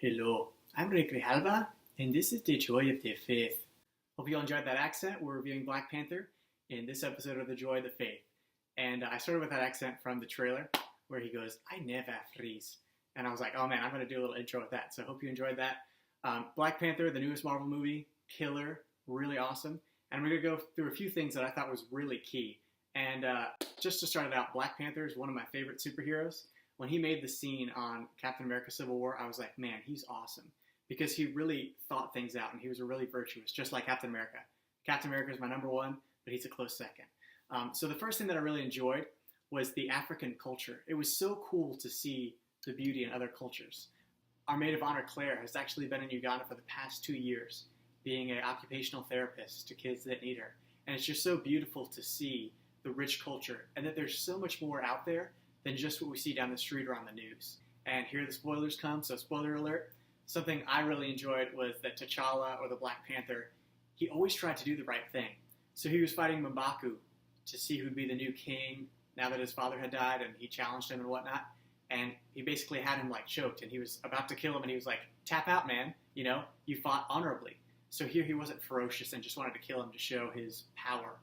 Hello, I'm Rick Grijalva, and this is The Joy of the Faith. Hope you all enjoyed that accent. We're reviewing Black Panther in this episode of The Joy of the Faith. And I started with that accent from the trailer where he goes, I never freeze. And I was like, oh man, I'm going to do a little intro with that. So I hope you enjoyed that. Black Panther, the newest Marvel movie, killer, really awesome. And we're going to go through a few things that I thought was really key. And just to start it out, Black Panther is one of my favorite superheroes. When he made the scene on Captain America Civil War, I was like, man, he's awesome. Because he really thought things out, and he was really virtuous, just like Captain America. Captain America is my number one, but he's a close second. So the first thing that I really enjoyed was the African culture. It was so cool to see the beauty in other cultures. Our maid of honor, Claire, has actually been in Uganda for the past 2 years, being an occupational therapist to kids that need her. And it's just so beautiful to see the rich culture, and that there's so much more out there than just what we see down the street or on the news. And here the spoilers come, so spoiler alert. Something I really enjoyed was that T'Challa, or the Black Panther, he always tried to do the right thing. So he was fighting M'Baku to see who'd be the new king now that his father had died, and he challenged him and whatnot. And he basically had him like choked, and he was about to kill him, and he was like, tap out, man, you fought honorably. So here he wasn't ferocious and just wanted to kill him to show his power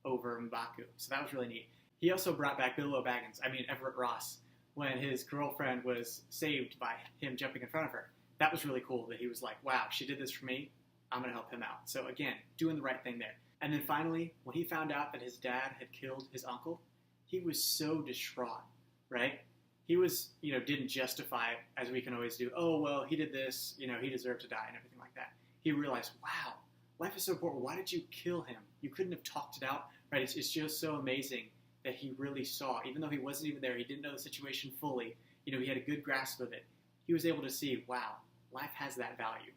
over M'Baku. So that was really neat. He also brought back Everett Ross, when his girlfriend was saved by him jumping in front of her. That was really cool that he was like, wow, she did this for me, I'm going to help him out. So again, doing the right thing there. And then finally, when he found out that his dad had killed his uncle, he was so distraught, right? He was, didn't justify it as we can always do. Oh, well, he did this, he deserved to die and everything like that. He realized, wow, life is so important. Why did you kill him? You couldn't have talked it out, right? It's just so amazing that he really saw, even though he wasn't even there, he didn't know the situation fully, he had a good grasp of it. He was able to see, wow, life has that value.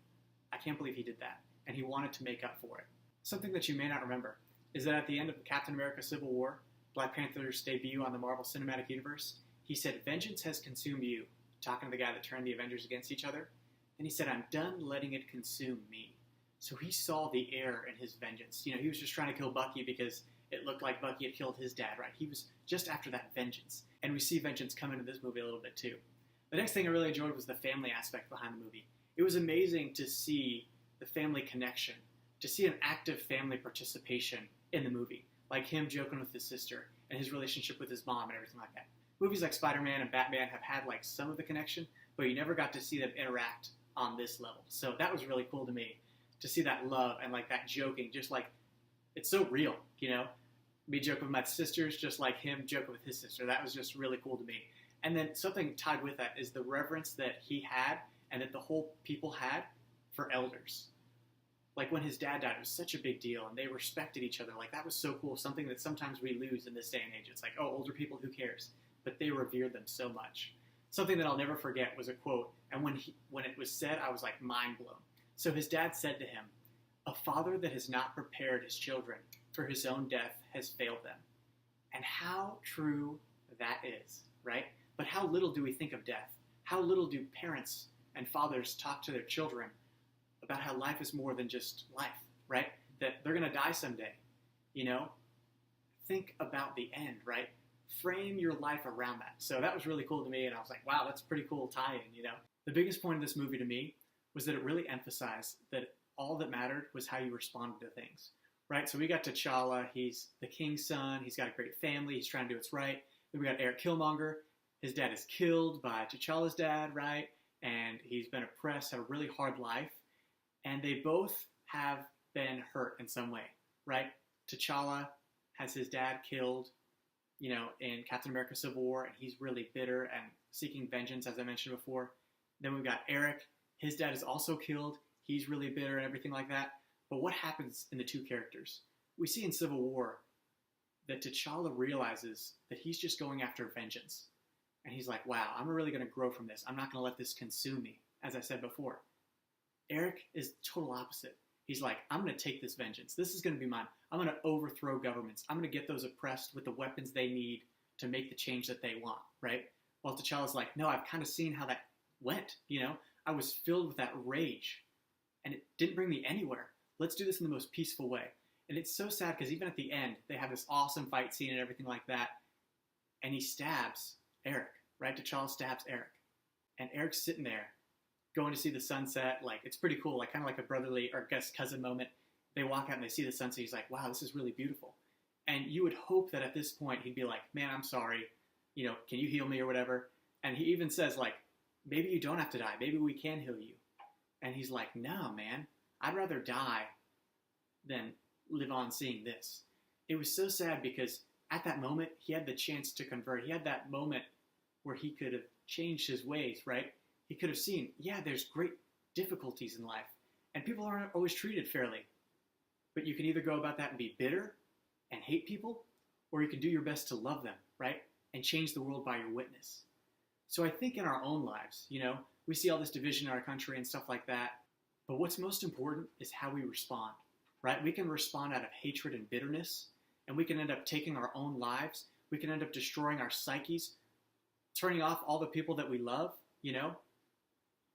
I can't believe he did that. And he wanted to make up for it. Something that you may not remember is that at the end of Captain America Civil War, Black Panther's debut on the Marvel Cinematic Universe, he said, vengeance has consumed you, talking to the guy that turned the Avengers against each other. Then he said, I'm done letting it consume me. So he saw the error in his vengeance. He was just trying to kill Bucky because it looked like Bucky had killed his dad, right? He was just after that vengeance. And we see vengeance come into this movie a little bit too. The next thing I really enjoyed was the family aspect behind the movie. It was amazing to see the family connection, to see an active family participation in the movie, like him joking with his sister and his relationship with his mom and everything like that. Movies like Spider-Man and Batman have had like some of the connection, but you never got to see them interact on this level. So that was really cool to me, to see that love and like that joking, just like, it's so real, Me joking with my sisters, just like him joking with his sister. That was just really cool to me. And then something tied with that is the reverence that he had and that the whole people had for elders. Like when his dad died, it was such a big deal, and they respected each other. Like that was so cool, something that sometimes we lose in this day and age. It's like, oh, older people, who cares? But they revered them so much. Something that I'll never forget was a quote, and when it was said, I was like mind blown. So his dad said to him, a father that has not prepared his children for his own death has failed them. And how true that is, right? But how little do we think of death? How little do parents and fathers talk to their children about how life is more than just life, right? That they're going to die someday, Think about the end, right? Frame your life around that. So that was really cool to me, and I was like, wow, that's a pretty cool tie-in, The biggest point of this movie to me was that it really emphasized that all that mattered was how you responded to things, right? So we got T'Challa, he's the king's son, he's got a great family, he's trying to do what's right. Then we got Eric Killmonger, his dad is killed by T'Challa's dad, right? And he's been oppressed, had a really hard life. And they both have been hurt in some way, right? T'Challa has his dad killed, in Captain America Civil War, and he's really bitter and seeking vengeance, as I mentioned before. Then we've got Eric, his dad is also killed. He's really bitter and everything like that. But what happens in the two characters? We see in Civil War that T'Challa realizes that he's just going after vengeance. And he's like, wow, I'm really going to grow from this. I'm not going to let this consume me, as I said before. Eric is total opposite. He's like, I'm going to take this vengeance. This is going to be mine. I'm going to overthrow governments. I'm going to get those oppressed with the weapons they need to make the change that they want, right? While T'Challa's like, no, I've kind of seen how that went, I was filled with that rage, and it didn't bring me anywhere. Let's do this in the most peaceful way. And it's so sad because even at the end, they have this awesome fight scene and everything like that, and he stabs Eric, right? T'Challa stabs Eric. And Eric's sitting there going to see the sunset. Like, it's pretty cool, like kind of like a brotherly or guess cousin moment. They walk out and they see the sunset. He's like, wow, this is really beautiful. And you would hope that at this point he'd be like, man, I'm sorry. Can you heal me or whatever? And he even says, like, maybe you don't have to die. Maybe we can heal you. And he's like, no, man, I'd rather die than live on seeing this. It was so sad because at that moment, he had the chance to convert. He had that moment where he could have changed his ways, right? He could have seen, yeah, there's great difficulties in life, and people aren't always treated fairly. But you can either go about that and be bitter and hate people, or you can do your best to love them, right? And change the world by your witness. So I think in our own lives, we see all this division in our country and stuff like that. But what's most important is how we respond, right? We can respond out of hatred and bitterness, and we can end up taking our own lives. We can end up destroying our psyches, turning off all the people that we love,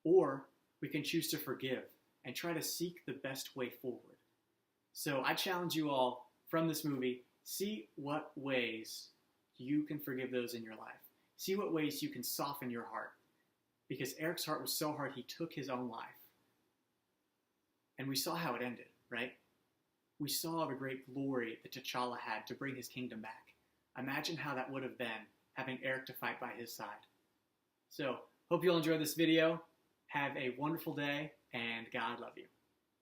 or we can choose to forgive and try to seek the best way forward. So I challenge you all from this movie, see what ways you can forgive those in your life. See what ways you can soften your heart. Because Eric's heart was so hard, he took his own life. And we saw how it ended, right? We saw the great glory that T'Challa had to bring his kingdom back. Imagine how that would have been, having Eric to fight by his side. So, hope you'll enjoy this video. Have a wonderful day, and God love you.